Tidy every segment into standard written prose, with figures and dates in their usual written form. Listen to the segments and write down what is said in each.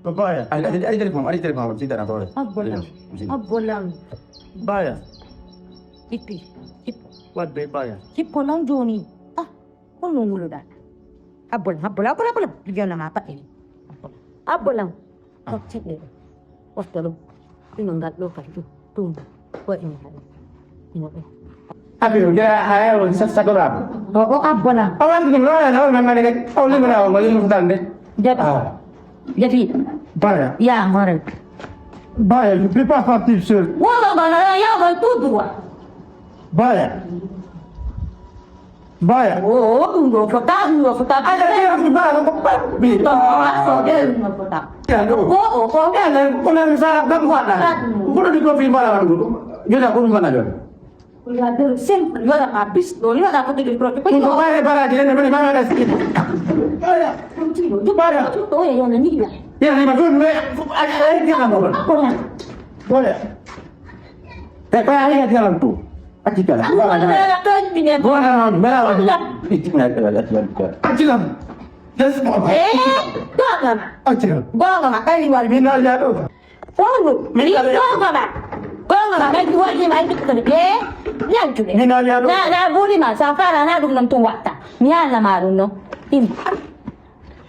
Papaya. Ay, telepon, cinta na tole. Abolang. Baya. Ipi. What be baya? Hipo lang, Johnny. Kung nungulo na. Abolang. Bigyan na mapa eh. Abolang. Sige. Ostalo. Pinanggat lo pa ito. Tung. Kuha yung hali. Abi udah ayo sa korap. Oo, abolang. Awan ko na mamanigat. Pauli mo na ako maging dande. Jadi. Baya. Ya, ngorek. Baya, je ne peux pas partir seul. Wala ba na yaman tutuwa? Baya. Baya. Oo, ngo fotak. Ada dia yang gimana kok Pak? Ito, ako din ngo fotak. Ya, Oo, ya, kuna misalnya kan kuat lah. Kuna di kopi malah dulu. Gila aku mana dulu. Wala din, siyempre, wala ka pistol, wala ka tigil-prote. Kung kaya para dia ni mana ada sikit. Baya. Baya. Ito, yun na nila. Ya, ni magun me. Ay, dia kan boleh. Boleh. Tapi ayah dia orang tu. Acik lah. Ano na natin, binyan. Gua kan merah. Itu nak lihat. Acik lah. Yes, Bakit? acik. Bakit? Kaya liwal. Minal ya tu. Ano? Bakit? Kaya liwal niya may bitin. Yan, Julie. Minal ya tu. Buli ma, sa para na dum ng tuwata. Miyan na marun, no?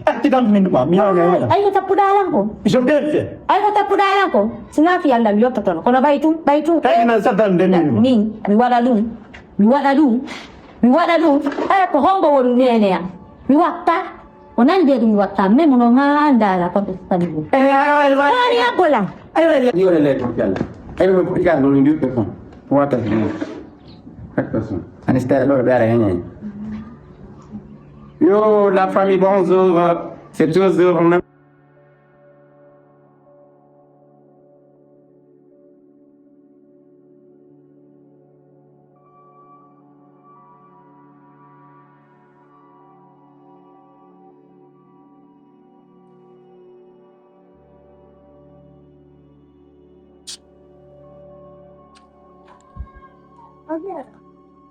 Acik kan minum minal ya. Ay, katapudalan ko. Isok dia. Ay, katapudalan ko. Sinafi ang lamiyot to. Kung baitu. Kaya na sa dan din minum. Min, miwala lung. Ay, ko hongo wala niya. Miwata. Onan dia miwata. May mga handa na pagkakalibu. Ayo. Ano ako lang? Ayo. Ni ole le piala. Ayo ikan dulu di telepon. Wata ni. Hakkasun. Anista lo biara yanya. Yo, la famille bonjour. C'est toujours on a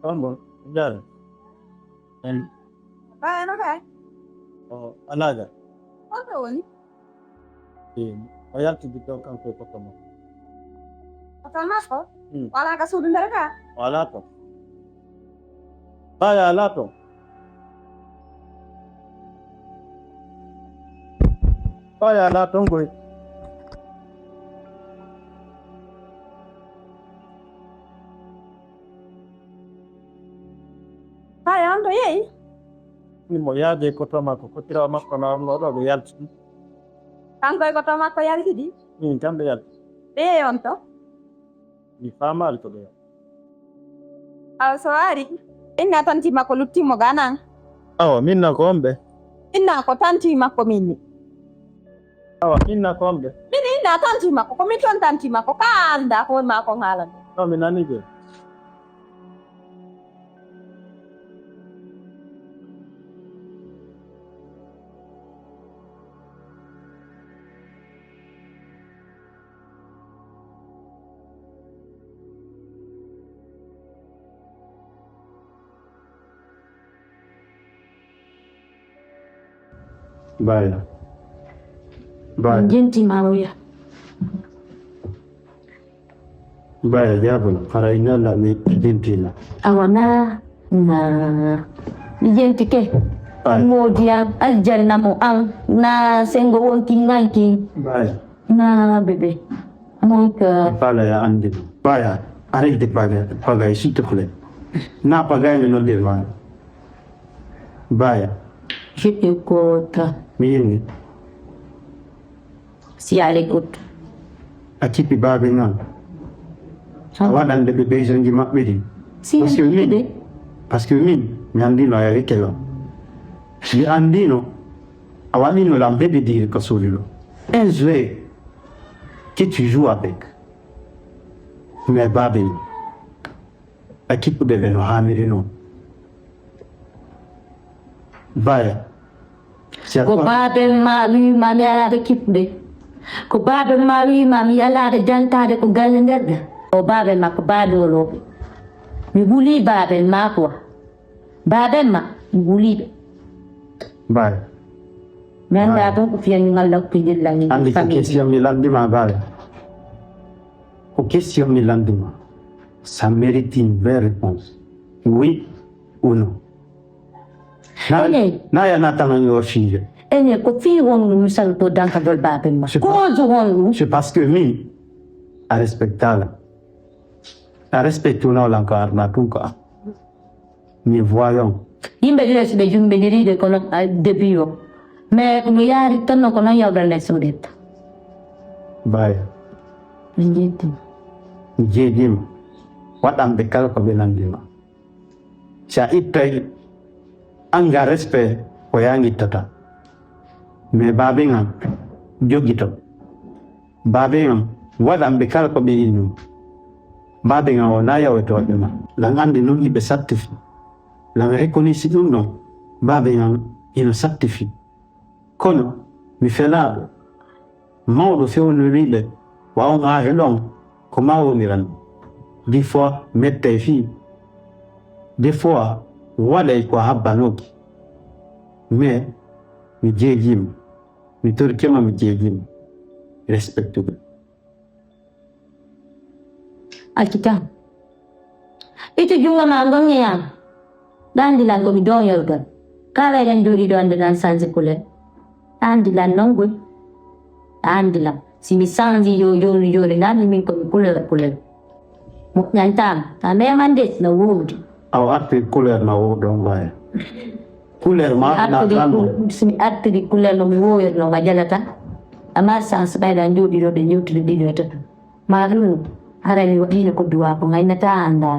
Kamu, benar. Dan Ano ka? alaga. Ano wali? Kaya dito kang ko mo. Hotel mas ko? Hmm. Wala ka sudun dara ka? Wala to. Baya, wala to. Baya, wala to ngoy. Kaya ano yay? Ni mo ya de ko tama ko tira ma ko na no do ya. Tangkoy ko tama ko yan kidi. Ni tambe ya. Be onto. Ni fama alto de. Aw so ari. Inna tanti mako lutti mo ganang. Awa minna kombe. Inna ko tanti mako minni. Awa minna kombe. Mini inna tanti mako ko miton tanti mako kanda ko mako ngalan. No minani ge. Baya. Jinti maruya. Baya diabolo, para inala ni dintina. Awana na jinti ke. Kemudian ajar namu ang na senggo wonking ngangking Baya. na bebe. Among ke Bala ya andi. Baya, arrête de pagar, s'il te plaît. Na pagar no devant. Baya, jete kota mini. si alikut. Akipi babe na. Wadan de bebe zangi mapedi. Si Parce que de Parce que min, mi andino ya rekelo. Mi andino, awanino la bébé dire que solilo. Un jouet que tu joues avec. Mais babe, a qui peut devenir hamirino. Baya. C'est à ko toi. babe mami mami ala de kipde. Ko babe mami ala de janta de ko galender. O babe ma ko babe lo. Mi buli babe ma ko. Babe ma mi buli. Baya. Mais anda to ko fiya ngal la pidil la ni andi ko question mi landima baale ko question mi landima ça mérite une vraie réponse oui ou non na ya natanga yo finge ene ko fi won mu sal to danka dol babe ma ko jo won c'est parce que mi a respectala a respecté na la ka na tunka mi voyons yimbe dire si be jumbe diri de kono depuis yo mais mu yari tan ko na yaw dal so det bye jedim wadam be kala ko be landima cha itay anga respect ko yangi tata mais babe ngam jogito babe ngam wadam be kala ko be inu babe ngam ona yaw to dema la ngandi non ibe certifié la reconnaissance non babe ngam ino certifié kono mi fela mawdo fewno ribe wa on a helon ko mawoniran des fois mette fi des fois wala ko habbanoki mais mi jejim mi torkema mi jejim respectable akita itu junga mangong ya dan dilan ko mi do yoga kala dan dori do andan sanze kule andilan nongwe andilan si mi sanzi yo nan mi ko kule mo nyantam ta me mandet na wood aw atti couleur na wo don baye couleur ma na tan si atti di couleur no mi wo no gajalata ama sans bay dan jodi do de nyuti di do ta ma ru harani wadi ko duwa ko ngai na ta anda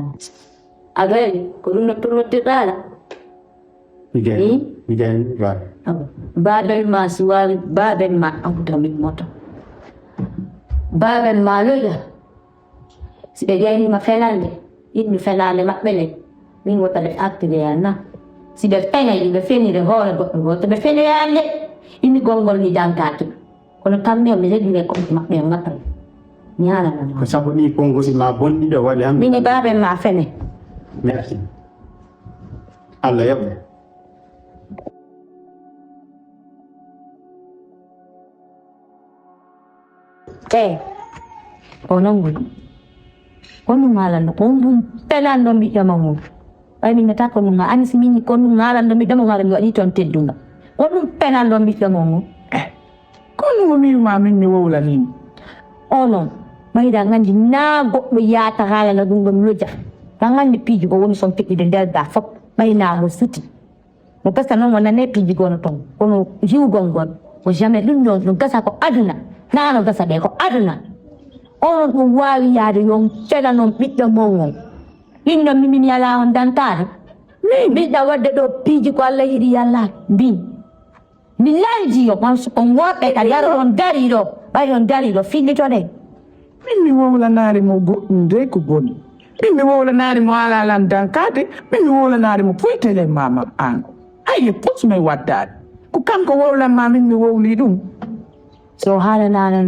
agay ko no to te dala igen Babel ma suwal babel ma ang dami moto babel ma loya si begay ni ma felande in felande ma bele min wota le acte de yana si be pena ni be feni de hola go be feni yande in gongol ni jangatu kono tamme mi le dire ko ma be ngata nyala na ko sabu ni kongo si ma bonni do wala am min babel ma fene merci Allah yabbe onongo konu ngala no kondu pelan no mi jamamu ay mi ngata ko nga ani simini konu ngala no mi dama ngala mi wadi ton teddunga konu pelan no mi jamamu konu mi ma min ni wala ni ono mai da ngandi na go mi ya ta gala na dum dum loja ngandi piji go woni son tikki de del da fop mai na mo suti mo kasa no wona ne piji go no ton kono jiw gongon ko jamais dum no kasa ko aduna na no kasa de ko aduna ono ko wawi yaade yon cela non ɓiɗɗo mongon inno mimini ala on dantare mi ɓiɗɗa wadde ɗo piiji ko Allah yiɗi yalla mbin mi layji yo on woɓɓe ka yaro on dari ɗo ɓay on dari ɗo fillitoɗe min mi wowlanare mo goɗɗum de ko boni min mi wowlanare mo alalan dankade min mi wowlanare mo foytele mama an aye posmay waddade ko kanko wowlanma min mi wowli ɗum so haalanano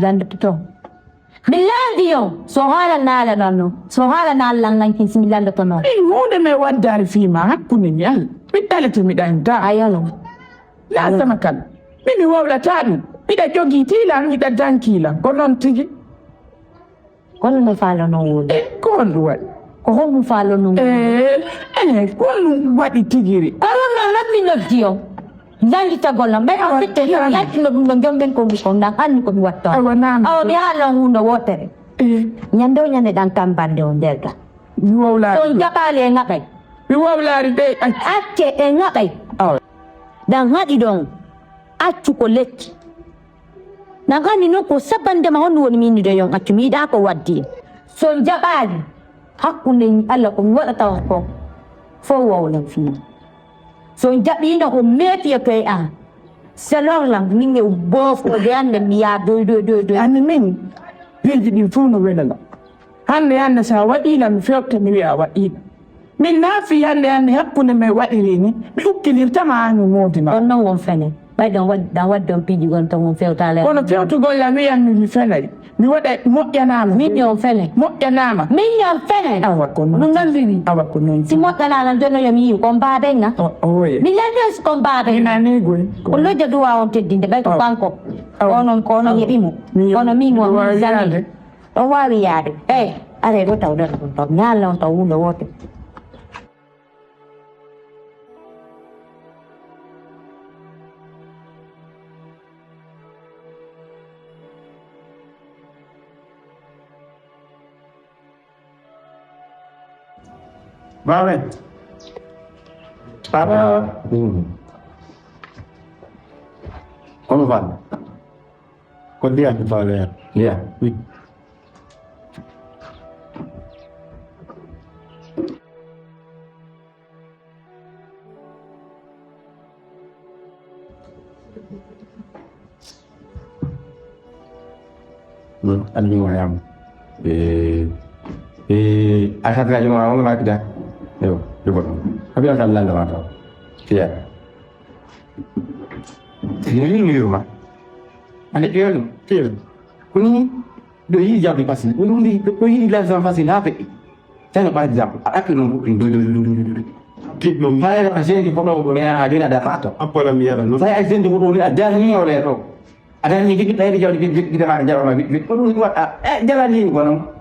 landatoto mi landi yo so hala nala nono so hala nala lankin si mi lando to no min hunde me waddare fima hakkunde mi Allah mi dalete mi ɗanta ayalo la sama kan min mi wowlata ɗum miɗa jogii tiilan miɗa dankiilan ko noon tigi kono no falo no woni ko honɗum waɗi ko honɗum falo no ko honɗum waɗi tigiri alama labbi noddi yo nangita golla mbay a fitte yattino ɗum no jomɗen ko mi ko ndan anni komi watto awa mi haalon hunde wotere ñande o ñande ɗan kam bande o ndelga mi wowlaari on jaɓaali e ŋaɓay mi wowlaari de acce e ŋaɓay ɗan haɗi ɗon accu ko lekki ɗan hanni noon ko sabandema honno woni minnido yon accu mi yiɗa ko waddi so jaɓaali hakkunde Allah komi waɗata ko fo wowlen fima so jaɓino ko mefiya koye an selorlam min e bofode ande mi yaa doy anni min pilji ɗin fof no welala hande sa waɗila mi fewta mi wiya waɗiɗa min naafi hande hakkunde men waɗiri ni mi hukkilirtama an mi moodima on noon won fene ɓay ɗon wadde on piiji gon tan won fewtale kono fewtugol am wiyanmi mi fenay mi waɗa moƴƴanaama Million fene. moƴƴanaama Million fene. awa ko noon Ɗum nandiri. awa ko noon Si moƴƴanaala jono yo mi yiw kon mbaɗen na. oye Milliardaires kon mbaɗen. inani goy Ko lojja duwa on teddinde ɓay ko kanko. Onon ko onon yeɓimo. Kono min won mi jangi. Ɗon wawi yaade. Eyi are ɗo tawɗon ɗum taw ñaalla on taw hunde wote. Vale. Papa. Come va? Con dia mi fa le. Yeah. Anh đi ngoài em asal aja mau lagi dah. Yo, coba. Tapi akan lalu atau? Iya. Ini di rumah. Ada dia lu. Iya. Kuni doi jam di pasti. Kuni doi di dalam pasti apa? Saya nak jam. Aku nunggu. Belum saya aja di foto boleh ada foto. Apa lah biar lu? Saya aja di foto ada ni oleh tu. Ada ni kita di jauh kita ada jalan lagi. Perlu buat jalan ni gua.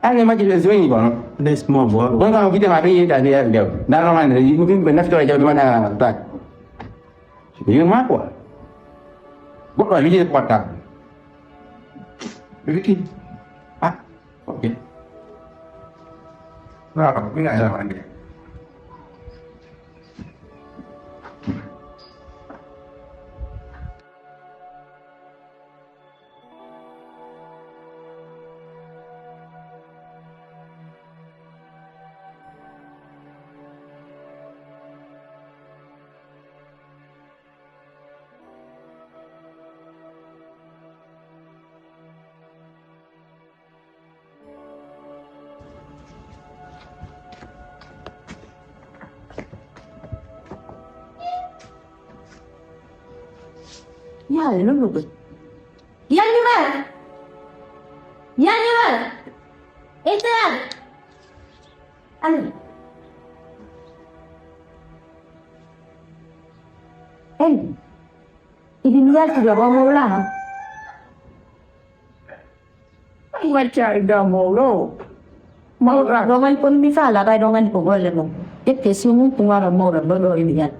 Anh mà chỉ là dưới còn đây small boy vẫn còn cái mà cái đại địa đều đã làm này thì cũng bên nắp cho cho nó là tại những mát của bất loại cái gì quan trọng cái gì ok ra còn cái này là bạn này Ya, nó lục rồi. Yan như vậy. Yan như vậy. Ê tên. Anh. Em. Ini sudah mau lah. macam dah mulu mau lah Dongan pun bisa lah, kayak dongan pun boleh mau. Dia kesumu pengaruh mau dah baru ini kan.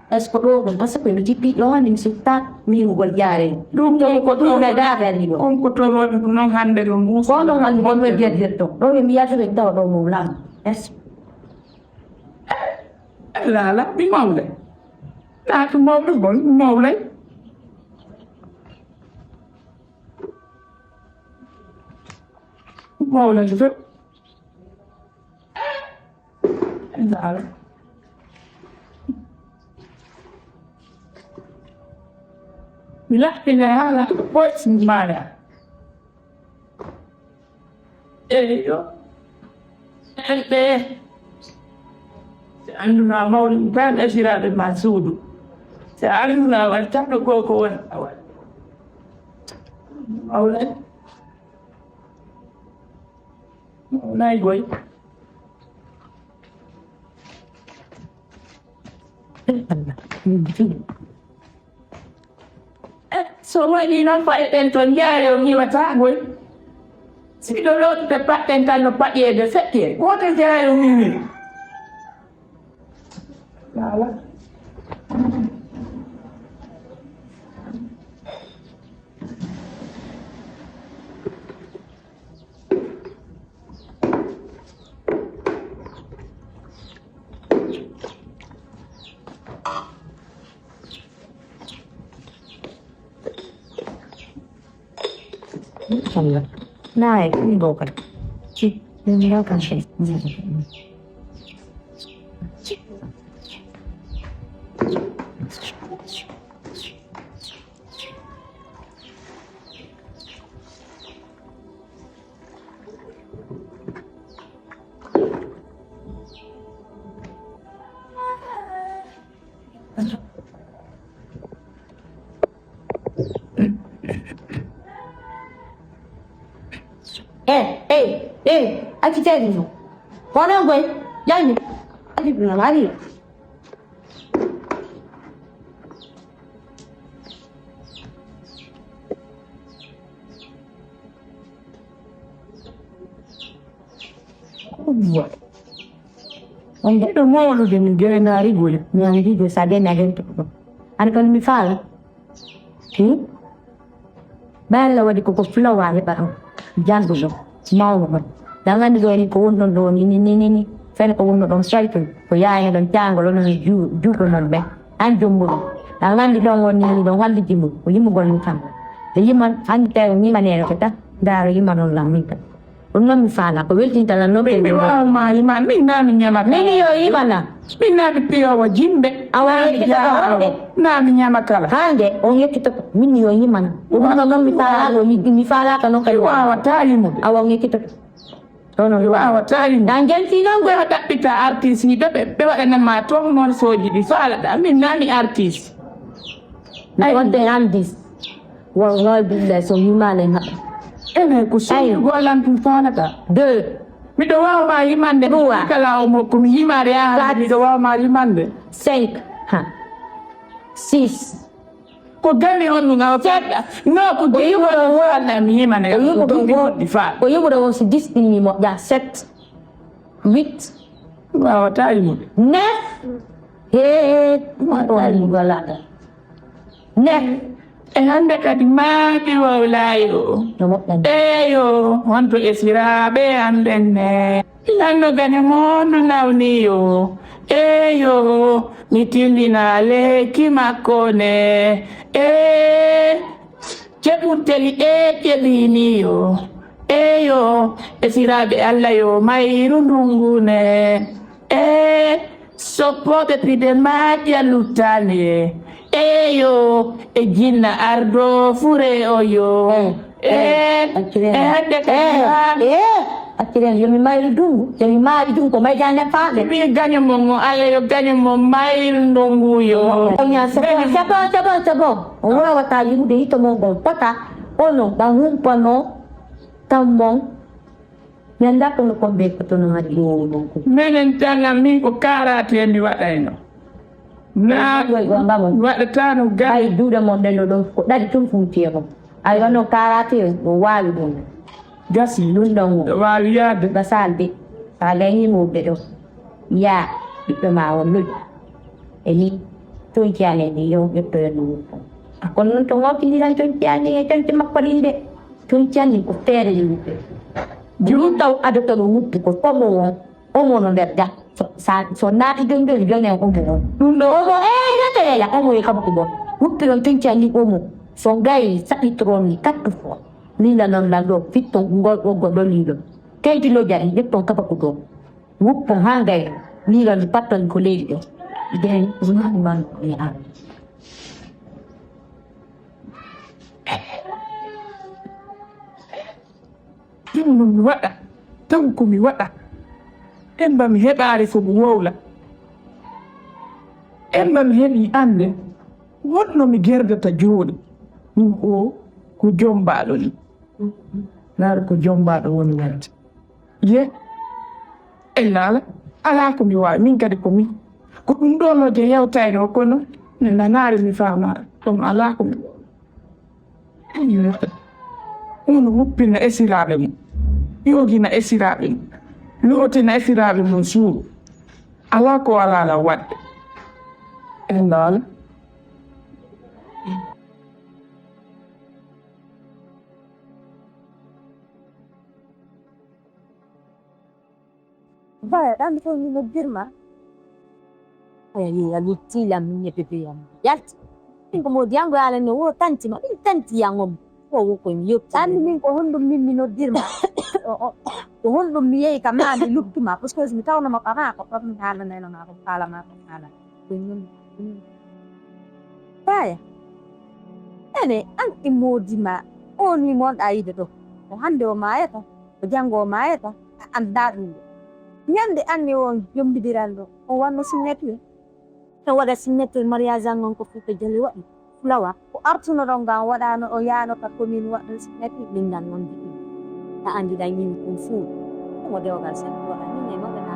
Escrow dan pasal penjuji lawan yang suka minggu berjari. đúng rồi có Itu tôi udah dah kan itu. ông có tôi rồi nó hành để làm mua Kau dongan pun berjari tu. Kau yang biasa kita orang mulang. Yes. là biết màu đấy ta tôi màu nó vẫn màu đấy màu là rất là Bila lah buat semana. Yo. Ente. Anu na mau ban asira de masudu. Sa anu na wal tak ko awal. Awal. Nai goi. So ini nampak tentuan dia yang ni macam gue. Si dulu dapat tentuan lepas dia dah sakit. Kau tentuan yang ni. Salah. Này, không đồ cả. Chị, nhưng đâu cần phải. Aki tedi no. Kono boy, yani. Aki na mari. Onde do molo de mi gere na rigole. Mi rigo sa de na gente. An kan mi fala. Bella wadi ko flower le ba. Jango lo. Small one. Dangan do ni ko no do ni. Fene ko no don striker. Ko ya don jango lo no ju ko non be. An jumbo. Dangan di don woni don walli jimu. Ko yimu gol ni kam. De yiman an te ni manero kata. Daro yiman on lamita. Unna mi fala ko welti tala no be. Mi wa ma iman mi na mi nyama. Nini yo imana. Mi na mi pio wa jimbe. Awa ya. Na mi nyama kala. Hande on ye kita min yo imana. Unna no mi fala ko mi fala ka no kai. Wa wa tayi mo. Awa ngi kita. Tono wa wa tayi mo. Dan janti non Ko hata pita artist ni be wa na ma to non soji di fala da mi na mi artist. I want the andis. Wa wa bi so imana ha. Ene ko so go lan tu fala ka. De. Mi do wa ma imande. Kala o mo ko mi imare ya. Mi do wa ma imande. 5 ha. 6 Ko gani on nga fata. No ko de wa na mi imane. Ko Di fa. Ko yugo do si destiny mo ya 7 8 Wa wa tayi mo. 9 ma to ni galada. 9 E hande kadi maaki wawlayo. no mo dan. Eyo, wonto esiraɓe anden ne. Lanno gane mondu nawniyo. Eyo, mi tindina lekki makko ne. Ceɓurteli ƴeɓiniyo. Eyo, esiraɓe Allah yo mayru ndungu ne. Soppoɓe pide maƴƴa luttane. Eyo, e jinna ardo fure oyo. Hande Akhiren yo mi mayru dungu. Yo mi mari dungu ko may jane faale. mi gagne mo Allah yo gagne mo mayru ndungu yo. Onya sabo. Ora wata yimu de hito mo go pata. Ono bangun pano tambong. Nyanda ko ko be ko to no ngadi mo. Menen tanga min ko karate mi waɗayno. Na waɗata no Ay gaɗi duuɗe mon ɗen ɗo ko ɗaɗi tum funtiye ko ay wano karate o wawi ɗum gasi ɗum ɗon o wawi yaade. basalde sa gaynimoɓe ɗo ya ɓiɓɓe ma o loj e ni ton ciyane ni yo ƴettoyo no wuppo kono noon to ngawtidiran ton ciyane e tonte makko ɗin de ton ciyanni ko feere ni wuppe jum taw adota ɗo wuppi ko fomo omo no nder ga so naati gonɗon jone omo on ɗum ɗo omo natarela omo e kam ko bon wuppiron ton ciyanni omo so gayi saɗitoroni 4 fois lila noon lan ɗo fitton ngol ɓoggol ɗo liilo keydilo jari ƴetton kaba ko ɗo wuppon ha gayi liilani patton ko leydi ɗo den man e an ɗum no mi waɗa taw komi waɗa emba mi heɓaare so mi wowla emba mi heɓi ande wonno mi gerdata jooɗi ɗum o ko jombaɗo ni laara ko jombaɗo woni wadde ye ellala ala komi wawi min kadi komi ko ɗum ɗo no je yewtayno o kono ne nanaare mi famaɗa ɗum ala komi ono wuppina esiraɓe mum yogina esiraɓe mum lootina esiraɓe mum suuɗo ala ko alala waɗde ellala Vaya, dami ko ni nagdirma. Ay, lutti lang niya pipiyam. Yat. Kemudian gue ala no tanti ma tanti yang om. Ko ko yuk. Dami min ko hundum min nagdirma. Ko hundum miye kama di lutti ma. Pus ko smitaw na makara ko pa min hala na lang ako kala ma hala. Kunyon. Vaya. Ene ang imodi ma. Oni mo ay dito. Ko hande o maeta. Ko jango maeta. Andaru. Nyande anni won yombidirando o wanno signatu to waɗa signatu mariage ngon ko futa jali waɗi fulawa ko artuno ɗon ngam waɗano o yaano ka commune waɗɗo signatu min nan noon jiɗi ta andi ɗa ñimi kon fuu model ka sen ko ni ne mo na